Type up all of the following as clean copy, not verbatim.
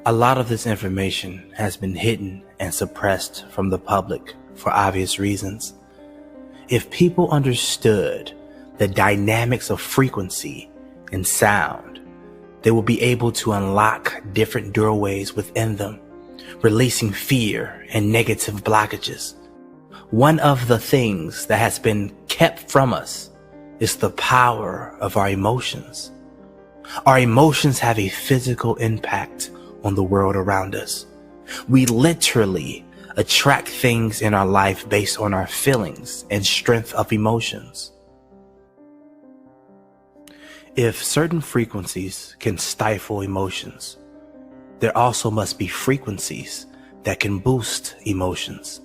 A lot of this information has been hidden and suppressed from the public for obvious reasons. If people understood the dynamics of frequency and sound, they will be able to unlock different doorways within them, releasing fear and negative blockages. One of the things that has been kept from us is the power of our emotions. Our emotions have a physical impact on the world around us. We literally attract things in our life based on our feelings and strength of emotions. If certain frequencies can stifle emotions, there also must be frequencies that can boost emotions.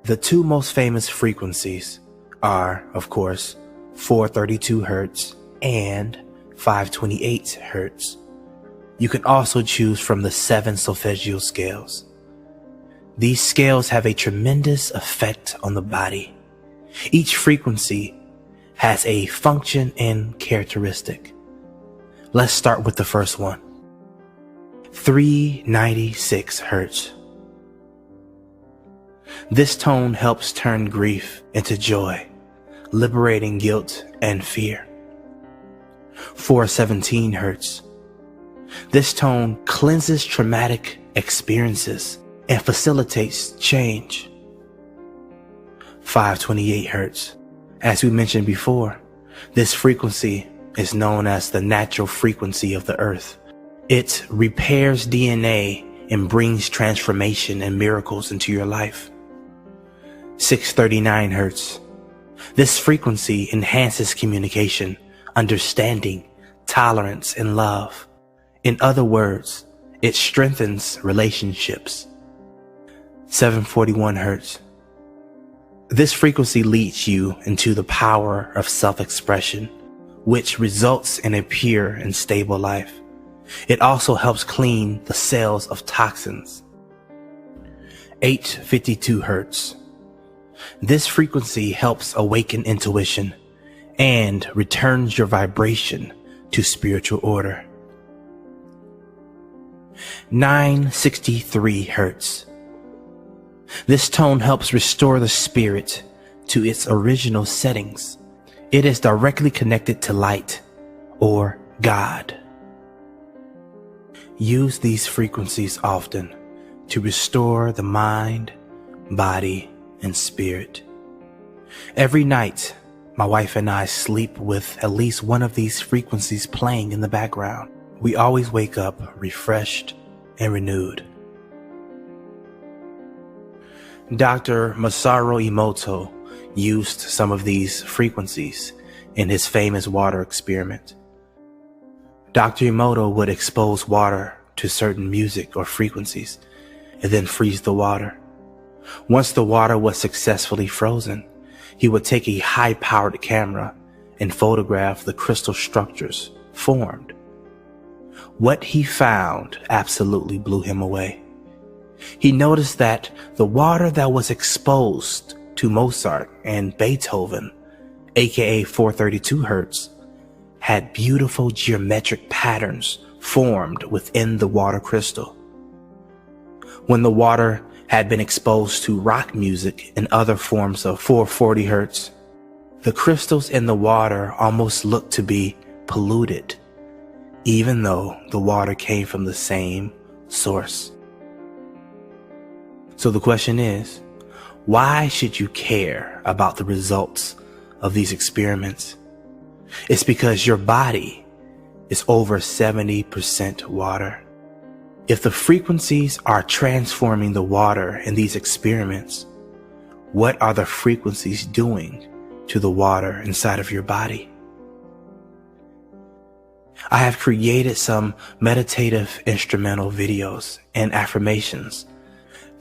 The two most famous frequencies are, of course, 432 Hertz and 528 Hertz. You can also choose from the 7 solfeggio scales. These scales have a tremendous effect on the body. Each frequency has a function and characteristic. Let's start with the first one. 396 Hertz. This tone helps turn grief into joy, liberating guilt and fear. 417 Hertz. This tone cleanses traumatic experiences and facilitates change. 528 Hertz. As we mentioned before, this frequency is known as the natural frequency of the earth. It repairs DNA and brings transformation and miracles into your life. 639 Hertz. This frequency enhances communication, understanding, tolerance, and love. In other words, it strengthens relationships. 741 Hertz. This frequency leads you into the power of self-expression, which results in a pure and stable life. It also helps clean the cells of toxins. 852 Hertz. This frequency helps awaken intuition and returns your vibration to spiritual order. 963 Hertz. This tone helps restore the spirit to its original settings. It is directly connected to light or God. Use these frequencies often to restore the mind, body, and spirit. Every night, my wife and I sleep with at least one of these frequencies playing in the background. We always wake up refreshed and renewed. Dr. Masaru Emoto used some of these frequencies in his famous water experiment. Dr. Emoto would expose water to certain music or frequencies and then freeze the water. Once the water was successfully frozen, he would take a high-powered camera and photograph the crystal structures formed. What he found absolutely blew him away. He noticed that the water that was exposed to Mozart and Beethoven, aka 432 Hertz, had beautiful geometric patterns formed within the water crystal. When the water had been exposed to rock music and other forms of 440 Hertz, the crystals in the water almost looked to be polluted, even though the water came from the same source. So the question is, why should you care about the results of these experiments? It's because your body is over 70% water. If the frequencies are transforming the water in these experiments, what are the frequencies doing to the water inside of your body? I have created some meditative instrumental videos and affirmations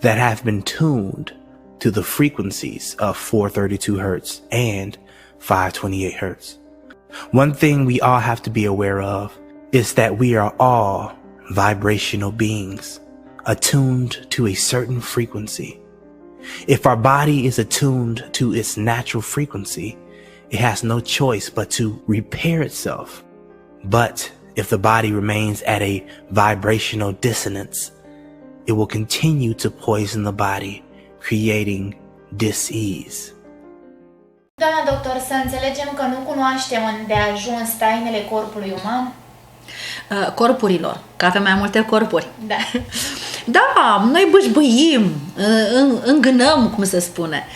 that have been tuned to the frequencies of 432 Hertz and 528 Hertz. One thing we all have to be aware of is that we are all vibrational beings attuned to a certain frequency. If our body is attuned to its natural frequency, it has no choice but to repair itself. But if the body remains at a vibrational dissonance, it will continue to poison the body, creating dis-ease. Doamna doctor, să înțelegem că nu cunoaștem îndeajuns tainele corpului uman? Corpurilor, că avem mai multe corpuri. Da. Da, noi bâșbâim, îngânăm, cum se spune,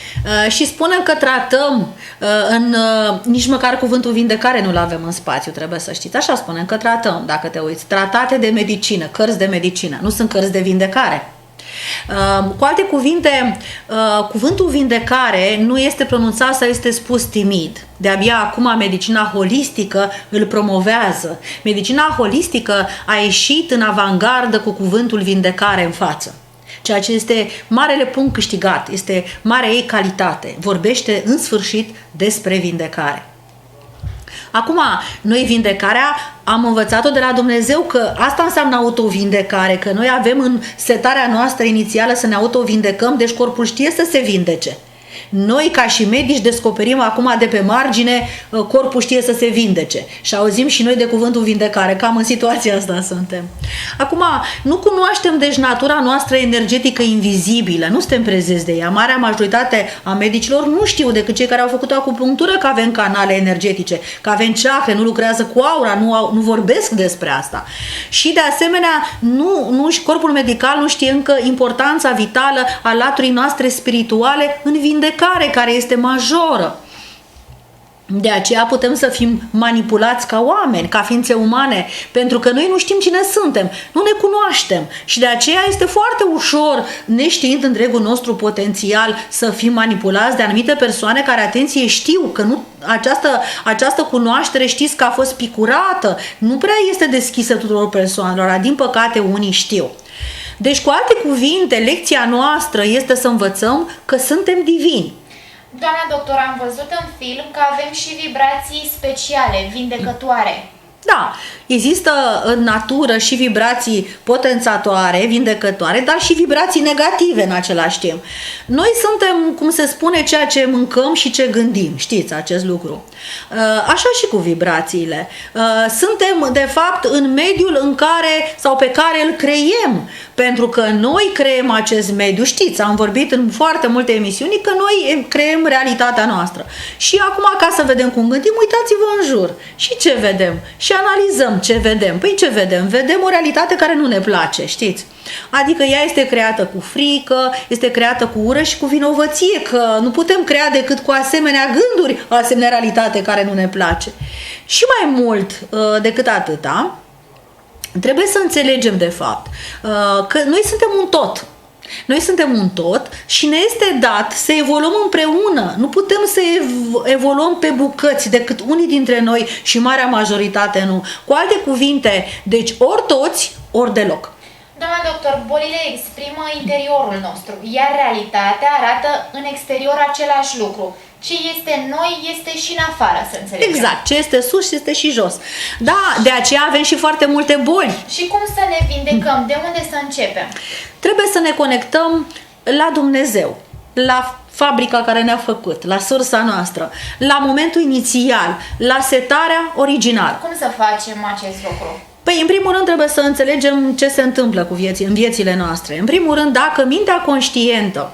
și spunem că tratăm, nici măcar cuvântul vindecare nu-l avem în spațiu, trebuie să știți. Așa spunem că tratăm, dacă te uiți, tratate de medicină, cărți de medicină, nu sunt cărți de vindecare. Cu alte cuvinte, cuvântul vindecare nu este pronunțat sau este spus timid. De-abia acum medicina holistică îl promovează. Medicina holistică a ieșit în avangardă cu cuvântul vindecare în față. Ceea ce este marele punct câștigat, este marea ei calitate. Vorbește în sfârșit despre vindecare. Acum, noi vindecarea am învățat-o de la Dumnezeu, că asta înseamnă autovindecare, că noi avem în setarea noastră inițială să ne autovindecăm, deci corpul știe să se vindece. Noi, ca și medici, descoperim acum de pe margine, corpul știe să se vindece. Și auzim și noi de cuvântul vindecare, cam în situația asta suntem. Acum, nu cunoaștem deci natura noastră energetică invizibilă, nu suntem prezenți de ea. Marea majoritate a medicilor nu știu, decât cei care au făcut acupunctură, că avem canale energetice, că avem chakre, nu lucrează cu aura, nu vorbesc despre asta. Și de asemenea, corpul medical nu știe încă importanța vitală a laturii noastre spirituale în vindecare, care este majoră. De aceea putem să fim manipulați ca oameni, ca ființe umane, pentru că noi nu știm cine suntem, nu ne cunoaștem și de aceea este foarte ușor, neștiind întregul nostru potențial, să fim manipulați de anumite persoane care, atenție, știu că nu, această cunoaștere, știți că a fost picurată, nu prea este deschisă tuturor persoanelor, din păcate unii știu. Deci, cu alte cuvinte, lecția noastră este să învățăm că suntem divini. Doamna doctor, am văzut în film că avem și vibrații speciale, vindecătoare. Da, există în natură și vibrații potențatoare, vindecătoare, dar și vibrații negative în același timp. Noi suntem, cum se spune, ceea ce mâncăm și ce gândim, știți acest lucru. Așa și cu vibrațiile. Suntem, de fapt, în mediul în care sau pe care îl creiem, pentru că noi creăm acest mediu. Știți, am vorbit în foarte multe emisiuni că noi creăm realitatea noastră. Și acum, ca să vedem cum gândim, uitați-vă în jur. Și ce vedem? Și analizăm ce vedem. Păi ce vedem? Vedem o realitate care nu ne place, știți? Adică ea este creată cu frică, este creată cu ură și cu vinovăție, că nu putem crea decât cu asemenea gânduri, o asemenea realitate care nu ne place. Și mai mult decât atâta, trebuie să înțelegem de fapt că noi suntem un tot. Noi suntem un tot și ne este dat să evoluăm împreună. Nu putem să evoluăm pe bucăți decât unii dintre noi și marea majoritate nu. Cu alte cuvinte, deci ori toți, ori deloc. Doamna doctor, bolile exprimă interiorul nostru, iar realitatea arată în exterior același lucru. Ce este în noi este și în afară, să înțelegem. Exact, ce este sus este și jos. Da, de aceea avem și foarte multe boli. Și cum să ne vindecăm? De unde să începem? Trebuie să ne conectăm la Dumnezeu, la fabrica care ne-a făcut, la sursa noastră, la momentul inițial, la setarea originală. Cum să facem acest lucru? Păi, în primul rând, trebuie să înțelegem ce se întâmplă în viețile noastre. În primul rând, dacă mintea conștientă,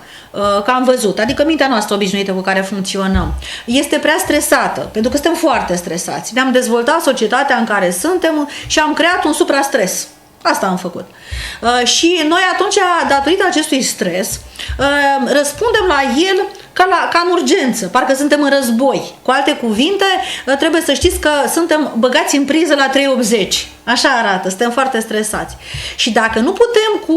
că am văzut, adică mintea noastră obișnuită cu care funcționăm, este prea stresată, pentru că suntem foarte stresați. Ne-am dezvoltat societatea în care suntem și am creat un suprastres. Asta am făcut. Și noi atunci, datorită acestui stres, răspundem la el ca în urgență, parcă suntem în război. Cu alte cuvinte, trebuie să știți că suntem băgați în priză la 380. Așa arată, suntem foarte stresați. Și dacă nu putem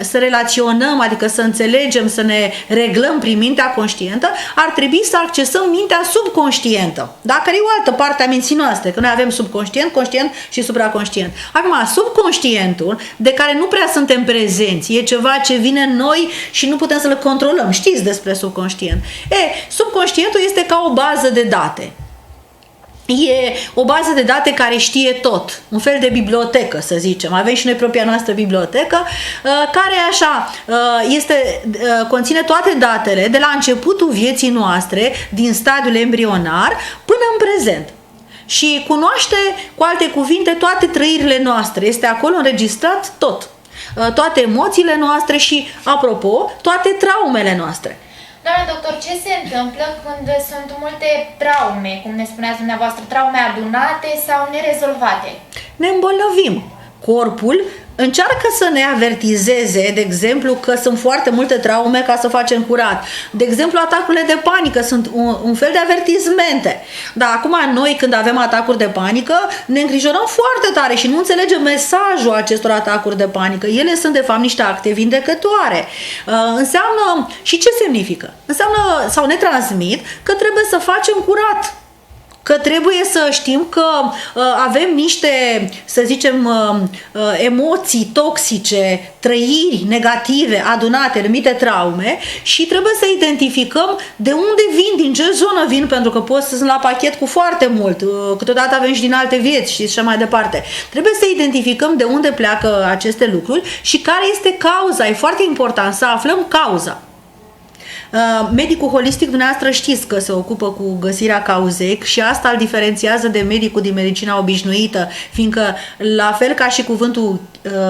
să relaționăm, adică să înțelegem, să ne reglăm prin mintea conștientă, ar trebui să accesăm mintea subconștientă. Dacă e o altă parte a minții noastre, că noi avem subconștient, conștient și supraconștient. Acum, subconștientul, de care nu prea suntem prezenți, e ceva ce vine în noi și nu putem să-l controlăm. Știți despre subconștient. Subconștientul este ca o bază de date. E o bază de date care știe tot, un fel de bibliotecă, să zicem. Avem și noi propria noastră bibliotecă, care așa conține toate datele de la începutul vieții noastre, din stadiul embrionar, până în prezent. Și cunoaște, cu alte cuvinte, toate trăirile noastre. Este acolo înregistrat tot. toate emoțiile noastre și, apropo, toate traumele noastre. Doamna doctor, ce se întâmplă când sunt multe traume, cum ne spuneați dumneavoastră, traume adunate sau nerezolvate? Ne îmbolnăvim. Corpul încearcă să ne avertizeze, de exemplu, că sunt foarte multe traume ca să facem curat. De exemplu, atacurile de panică sunt un fel de avertizmente. Dar acum noi, când avem atacuri de panică, ne îngrijorăm foarte tare și nu înțelegem mesajul acestor atacuri de panică. Ele sunt, de fapt, niște acte vindecătoare. Înseamnă, și ce semnifică? Înseamnă, sau ne transmit, că trebuie să facem curat. Că trebuie să știm că avem niște, să zicem, emoții toxice, trăiri negative, adunate, numite traume și trebuie să identificăm de unde vin, din ce zonă vin, pentru că pot să sunt la pachet cu foarte mult, câteodată avem și din alte vieți și așa mai departe. Trebuie să identificăm de unde pleacă aceste lucruri și care este cauza. E foarte important să aflăm cauza. Medicul holistic, dumneavoastră știți că se ocupă cu găsirea cauzei și asta îl diferențiază de medicul din medicina obișnuită, fiindcă la fel ca și cuvântul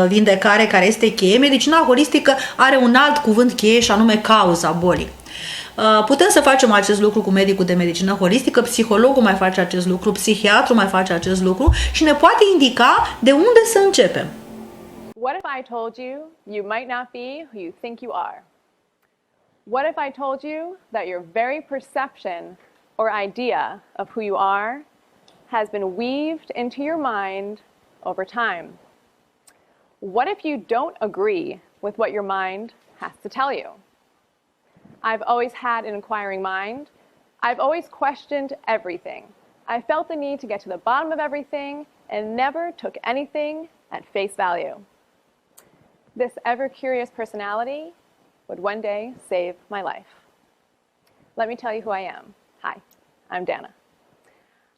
vindecare, care este cheie, medicina holistică are un alt cuvânt cheie și anume cauza bolii. Putem să facem acest lucru cu medicul de medicină holistică, psihologul mai face acest lucru, psihiatru mai face acest lucru și ne poate indica de unde să începem. What if I told you you might not be who you think you are? What if I told you that your very perception or idea of who you are has been weaved into your mind over time? What if you don't agree with what your mind has to tell you? I've always had an inquiring mind. I've always questioned everything. I felt the need to get to the bottom of everything and never took anything at face value. This ever-curious personality would one day save my life. Let me tell you who I am. Hi, I'm Dana.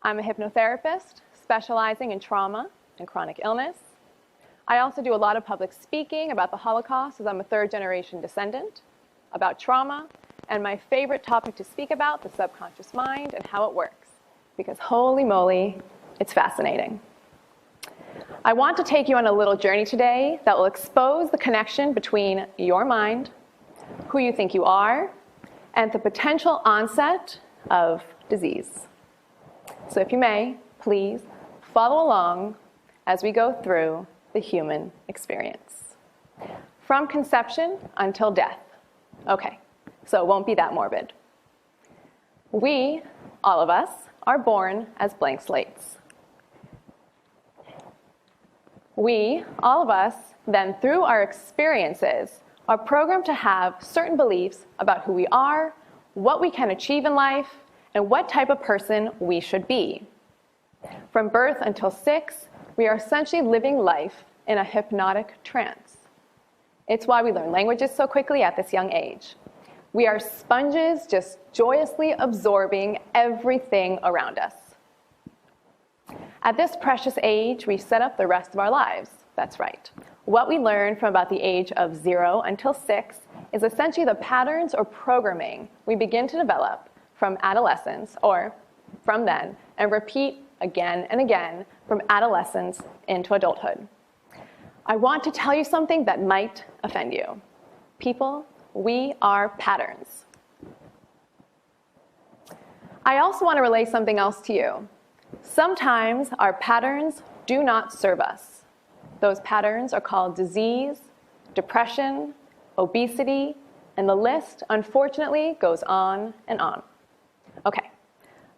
I'm a hypnotherapist specializing in trauma and chronic illness. I also do a lot of public speaking about the Holocaust, as I'm a third-generation descendant, about trauma, and my favorite topic to speak about, the subconscious mind and how it works, because holy moly, it's fascinating. I want to take you on a little journey today that will expose the connection between your mind, who you think you are, and the potential onset of disease. So if you may, please follow along as we go through the human experience. From conception until death. Okay, so it won't be that morbid. We, all of us, are born as blank slates. We, all of us, then through our experiences, are programmed to have certain beliefs about who we are, what we can achieve in life, and what type of person we should be. From birth until 6, we are essentially living life in a hypnotic trance. It's why we learn languages so quickly at this young age. We are sponges just joyously absorbing everything around us. At this precious age, we set up the rest of our lives. That's right. What we learn from about the age of 0 until 6 is essentially the patterns or programming we begin to develop from adolescence or from then and repeat again and again from adolescence into adulthood. I want to tell you something that might offend you. People, we are patterns. I also want to relay something else to you. Sometimes our patterns do not serve us. Those patterns are called disease, depression, obesity, and the list, unfortunately, goes on and on. Okay,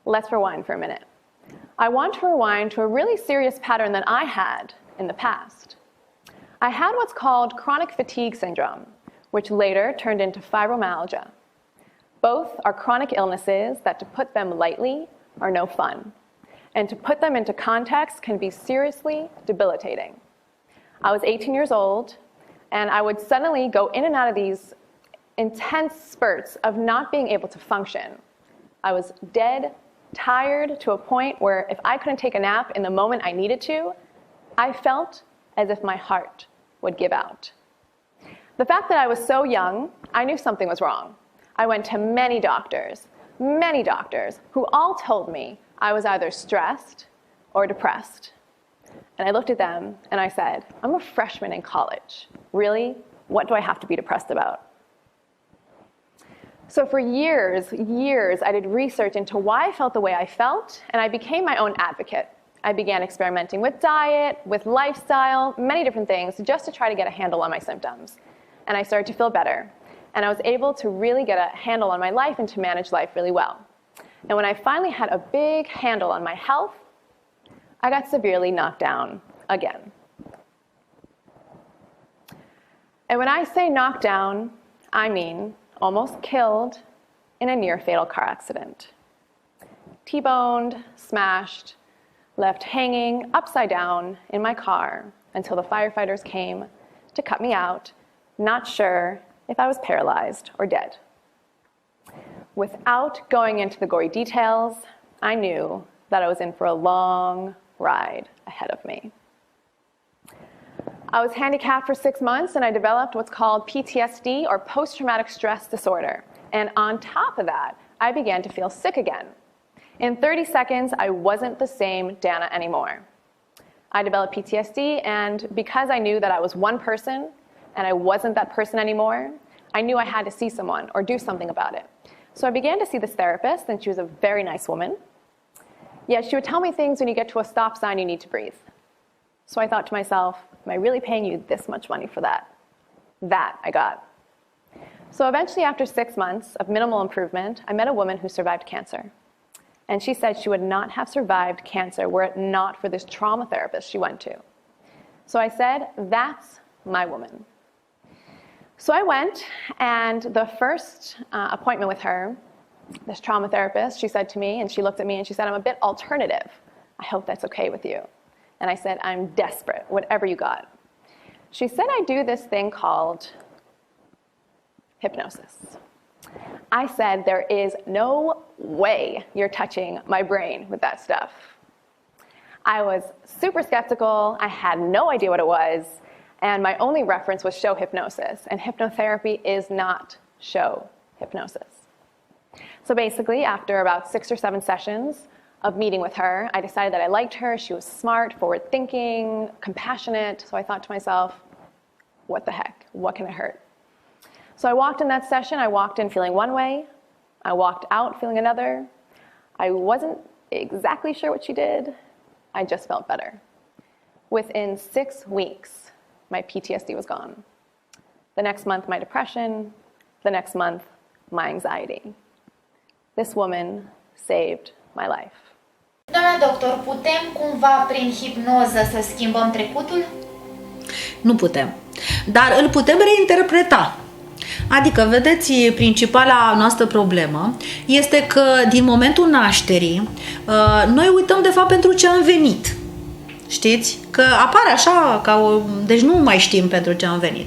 let's rewind for a minute. I want to rewind to a really serious pattern that I had in the past. I had what's called chronic fatigue syndrome, which later turned into fibromyalgia. Both are chronic illnesses that, to put them lightly, are no fun. And to put them into context can be seriously debilitating. I was 18 years old, and I would suddenly go in and out of these intense spurts of not being able to function. I was dead, tired to a point where if I couldn't take a nap in the moment I needed to, I felt as if my heart would give out. The fact that I was so young, I knew something was wrong. I went to many doctors who all told me I was either stressed or depressed. And I looked at them and I said, I'm a freshman in college. Really, what do I have to be depressed about? So for years, I did research into why I felt the way I felt, and I became my own advocate. I began experimenting with diet, with lifestyle, many different things, just to try to get a handle on my symptoms. And I started to feel better. And I was able to really get a handle on my life and to manage life really well. And when I finally had a big handle on my health, I got severely knocked down again. And when I say knocked down, I mean almost killed in a near-fatal car accident. T-boned, smashed, left hanging upside down in my car until the firefighters came to cut me out, not sure if I was paralyzed or dead. Without going into the gory details, I knew that I was in for a long ride ahead of me. I was handicapped for 6 months and I developed what's called PTSD, or post-traumatic stress disorder. And on top of that, I began to feel sick again. In 30 seconds, I wasn't the same Dana anymore. I developed PTSD, and because I knew that I was one person and I wasn't that person anymore, I knew I had to see someone or do something about it. So I began to see this therapist, and she was a very nice woman. Yet she would tell me things: when you get to a stop sign, you need to breathe. So I thought to myself, am I really paying you this much money for that? That I got. So eventually, after 6 months of minimal improvement, I met a woman who survived cancer. And she said she would not have survived cancer were it not for this trauma therapist she went to. So I said, that's my woman. So I went, and the first appointment with her, this trauma therapist, she said to me, and she looked at me and she said, I'm a bit alternative. I hope that's okay with you. And I said, I'm desperate, whatever you got. She said I do this thing called hypnosis. I said, there is no way you're touching my brain with that stuff. I was super skeptical. I had no idea what it was. And my only reference was show hypnosis. And hypnotherapy is not show hypnosis. So basically, after about 6 or 7 sessions of meeting with her, I decided that I liked her. She was smart, forward-thinking, compassionate. So I thought to myself, what the heck? What can it hurt? So I walked in that session. I walked in feeling one way. I walked out feeling another. I wasn't exactly sure what she did. I just felt better. Within 6 weeks, my PTSD was gone. The next month, my depression. The next month, my anxiety. This woman saved my life. Doamna doctor, putem cumva prin hipnoză să schimbăm trecutul? Nu putem, dar îl putem reinterpreta. Adică, vedeți, principala noastră problemă este că din momentul nașterii noi uităm de fapt pentru ce am venit. Știți? Că apare așa, deci nu mai știm pentru ce am venit.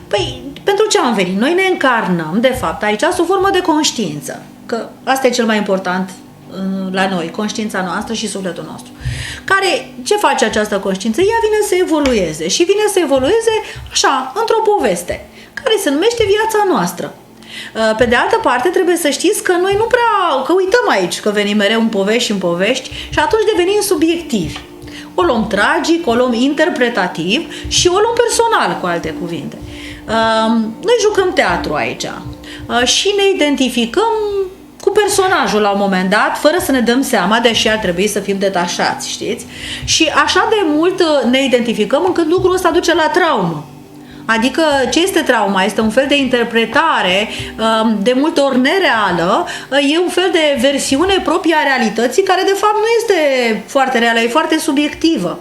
Păi, pentru ce am venit? Noi ne încarnăm, de fapt, aici sub formă de conștiință. Că asta e cel mai important la noi, conștiința noastră și sufletul nostru. Care, ce face această conștiință? Ea vine să evolueze și vine să evolueze așa, într-o poveste, care se numește viața noastră. Pe de altă parte, trebuie să știți că noi nu prea, că uităm aici, că venim mereu în povești și atunci devenim subiectivi. O luăm tragic, o luăm interpretativ și o luăm personal, cu alte cuvinte. Noi jucăm teatru aici și ne identificăm cu personajul la un moment dat, fără să ne dăm seama, deși ar trebui să fim detașați, știți? Și așa de mult ne identificăm încât lucrul ăsta duce la traumă. Adică ce este trauma? Este un fel de interpretare de multe ori nereală, e un fel de versiune proprie a realității care de fapt nu este foarte reală, e foarte subiectivă.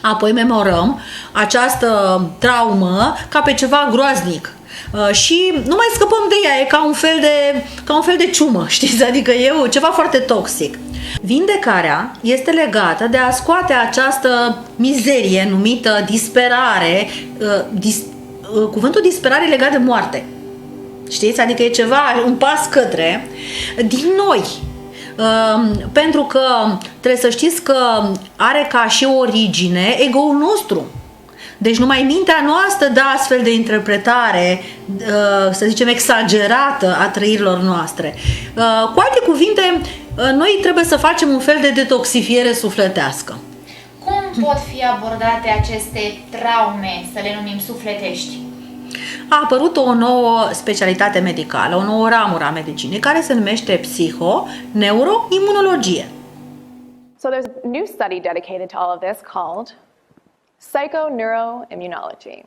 Apoi memorăm această traumă ca pe ceva groaznic. Și nu mai scăpăm de ea, e ca un fel de ciumă, știți? Adică e ceva foarte toxic. Vindecarea este legată de a scoate această mizerie numită disperare. Cuvântul disperare e legat de moarte. Știți? Adică e ceva, un pas către din noi. Pentru că trebuie să știți că are ca și origine ego-ul nostru. Deci numai mintea noastră dă astfel de interpretare, să zicem, exagerată a trăirilor noastre. Cu alte cuvinte, noi trebuie să facem un fel de detoxifiere sufletească. Cum Cum pot fi abordate aceste traume, să le numim sufletești? A apărut o nouă specialitate medicală, o nouă ramură a medicinii, care se numește psiho-neuroimunologie. So there's a new study dedicated to all of this called psychoneuroimmunology.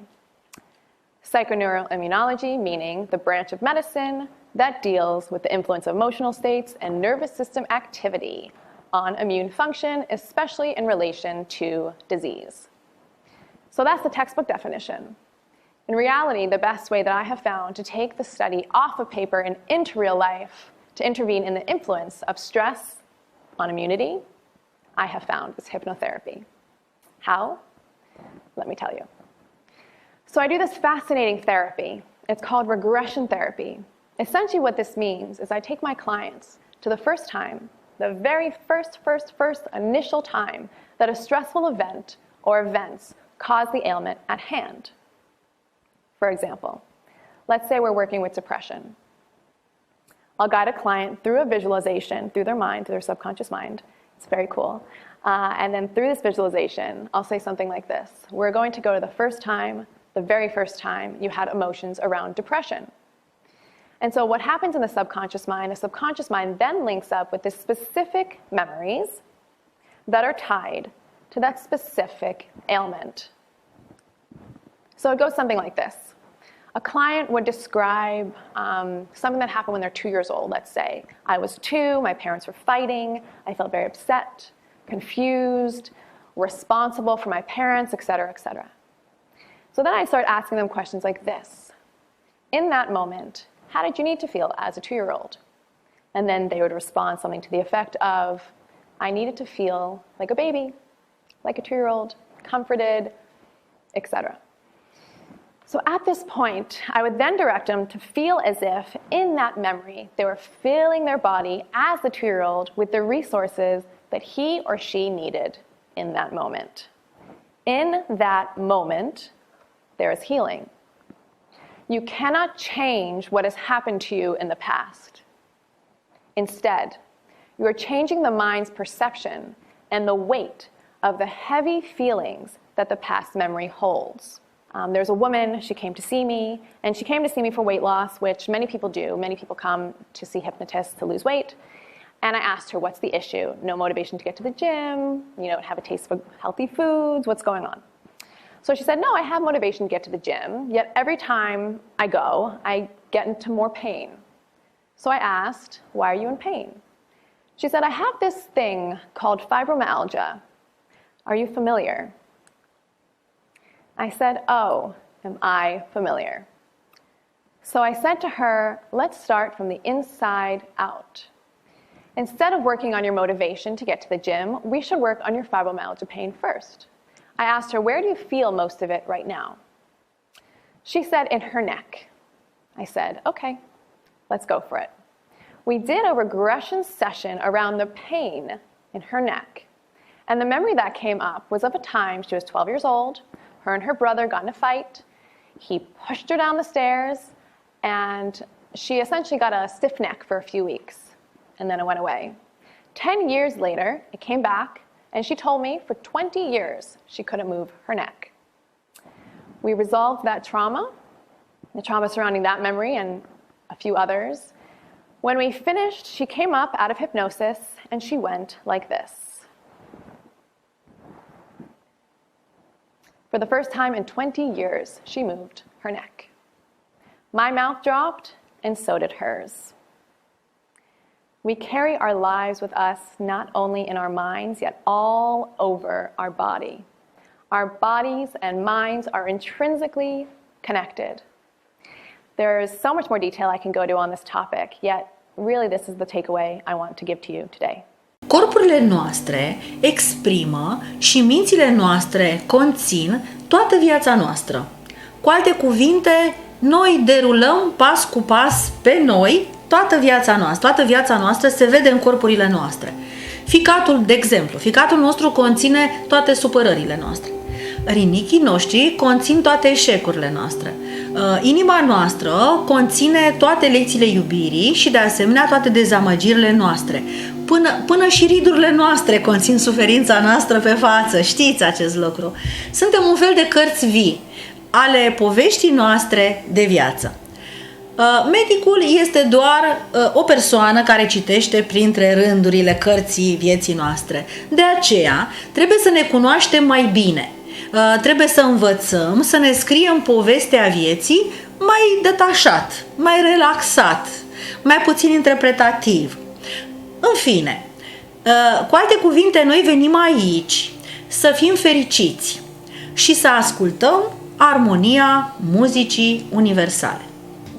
Psychoneuroimmunology meaning the branch of medicine that deals with the influence of emotional states and nervous system activity on immune function, especially in relation to disease. So that's the textbook definition. In reality, the best way that I have found to take the study off of paper and into real life to intervene in the influence of stress on immunity, I have found is hypnotherapy. How? Let me tell you. So I do this fascinating therapy. It's called regression therapy. Essentially what this means is I take my clients to the first time, the very first initial time that a stressful event or events cause the ailment at hand. For example, let's say we're working with depression. I'll guide a client through a visualization, through their mind, through their subconscious mind. It's very cool. And then through this visualization, I'll say something like this. We're going to go to the very first time you had emotions around depression. And so what happens in the subconscious mind then links up with the specific memories that are tied to that specific ailment. So it goes something like this. A client would describe something that happened when they're 2 years old, let's say. I was 2, my parents were fighting, I felt very upset, confused, responsible for my parents, etc., etc. So then I start asking them questions like this. In that moment, how did you need to feel as a 2-year-old? And then they would respond something to the effect of, I needed to feel like a baby, like a 2-year-old, comforted, etc. So at this point, I would then direct them to feel as if in that memory, they were filling their body as the 2-year-old with the resources that he or she needed in that moment. In that moment, there is healing. You cannot change what has happened to you in the past. Instead, you are changing the mind's perception and the weight of the heavy feelings that the past memory holds. There's a woman, she came to see me, and she came to see me for weight loss, which many people do. Many people come to see hypnotists to lose weight. And I asked her, what's the issue? No motivation to get to the gym, have a taste for healthy foods, what's going on? So she said, no, I have motivation to get to the gym, yet every time I go, I get into more pain. So I asked, why are you in pain? She said, I have this thing called fibromyalgia. Are you familiar? I said, oh, am I familiar? So I said to her, let's start from the inside out. Instead of working on your motivation to get to the gym, we should work on your fibromyalgia pain first. I asked her, where do you feel most of it right now? She said, in her neck. I said, okay, let's go for it. We did a regression session around the pain in her neck. And the memory that came up was of a time she was 12 years old. Her and her brother got in a fight. He pushed her down the stairs, and she essentially got a stiff neck for a few weeks, and then it went away. 10 years later, it came back, and she told me for 20 years she couldn't move her neck. We resolved that trauma, the trauma surrounding that memory and a few others. When we finished, she came up out of hypnosis, and she went like this. For the first time in 20 years, she moved her neck. My mouth dropped, and so did hers. We carry our lives with us not only in our minds, yet all over our body. Our bodies and minds are intrinsically connected. There's so much more detail I can go to on this topic, yet really this is the takeaway I want to give to you today. Corpurile noastre exprimă și mințile noastre conțin toată viața noastră. Cu alte cuvinte, noi derulăm pas cu pas pe noi toată viața noastră. Toată viața noastră se vede în corpurile noastre. Ficatul, de exemplu, ficatul nostru conține toate supărările noastre. Rinichii noștri conțin toate eșecurile noastre. Inima noastră conține toate lecțiile iubirii și, de asemenea, toate dezamăgirile noastre. până și ridurile noastre conțin suferința noastră pe față, știți acest lucru. Suntem un fel de cărți vii ale poveștii noastre de viață. Medicul este doar o persoană care citește printre rândurile cărții vieții noastre. De aceea trebuie să ne cunoaștem mai bine. Trebuie să învățăm să ne scriem povestea vieții mai detașat, mai relaxat, mai puțin interpretativ. În fine, cu alte cuvinte, noi venim aici să fim fericiți și să ascultăm armonia muzicii universale.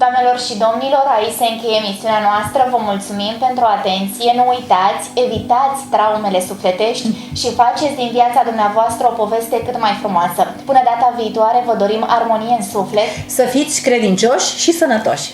Doamnelor și domnilor, aici se încheie emisiunea noastră. Vă mulțumim pentru atenție. Nu uitați, evitați traumele sufletești și faceți din viața dumneavoastră o poveste cât mai frumoasă. Până data viitoare, vă dorim armonie în suflet. Să fiți credincioși și sănătoși!